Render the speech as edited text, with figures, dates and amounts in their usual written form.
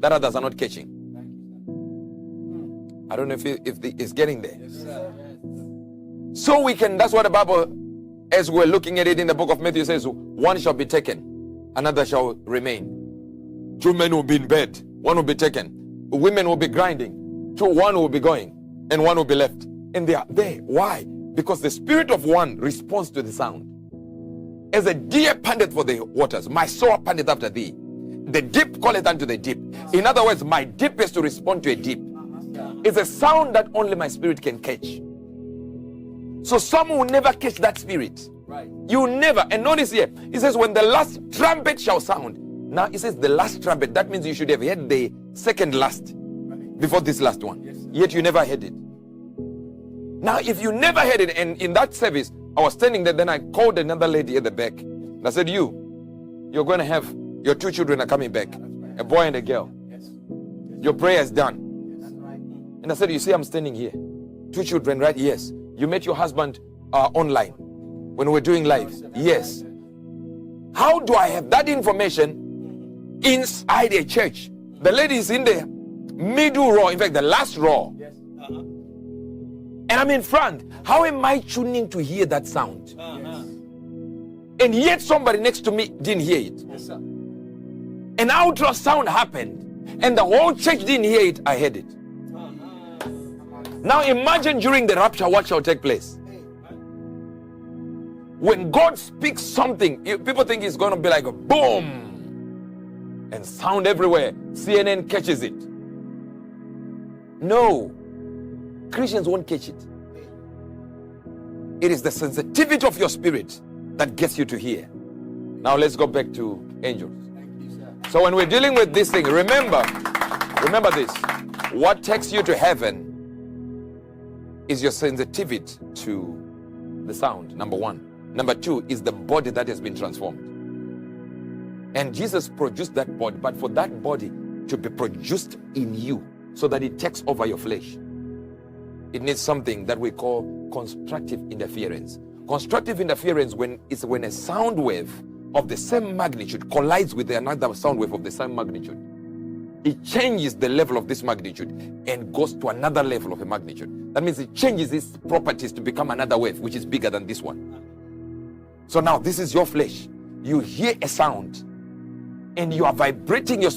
that others are not catching. I don't know if it's getting there. Yes, sir. So we can, that's what the Bible, as we're looking at it in the book of Matthew, says, one shall be taken, another shall remain. 2 men will be in bed, one will be taken. Women will be grinding, one will be going, and one will be left. And they are there. Why? Because the spirit of one responds to the sound. As a deer panteth for the waters, my soul panteth after thee. The deep calleth unto the deep. In other words, my deep is to respond to a deep. It's a sound that only my spirit can catch. So some will never catch that spirit. Right. You never. And notice here, it says when the last trumpet shall sound. Now it says the last trumpet. That means you should have heard the second last before this last one. Yes. Yet you never heard it. Now if you never heard it, and in that service, I was standing there, then I called another lady at the back. And I said, you're going to have, your 2 children are coming back. A boy and a girl. Yes. Your prayer is done. That's right. And I said, you see, I'm standing here. 2 children, right? Yes. You met your husband online when we're doing live. Yes. How do I have that information inside a church? The lady is in the middle row. In fact, the last row. Yes. And I'm in front. How am I tuning to hear that sound? And yet somebody next to me didn't hear it. Yes, sir. An ultrasound happened and the whole church didn't hear it. I heard it. Now imagine during the rapture what shall take place. When God speaks something, people think it's going to be like a boom and sound everywhere. CNN catches it. No. Christians won't catch it. It is the sensitivity of your spirit that gets you to hear. Now let's go back to angels. Thank you, sir. So when we're dealing with this thing, remember this. What takes you to heaven is your sensitivity to the sound, number 1. Number 2 is the body that has been transformed. And Jesus produced that body, but for that body to be produced in you so that it takes over your flesh, it needs something that we call constructive interference. Constructive interference is when a sound wave of the same magnitude collides with another sound wave of the same magnitude. It changes the level of this magnitude and goes to another level of a magnitude. That means it changes its properties to become another wave, which is bigger than this one. So now this is your flesh. You hear a sound and you are vibrating your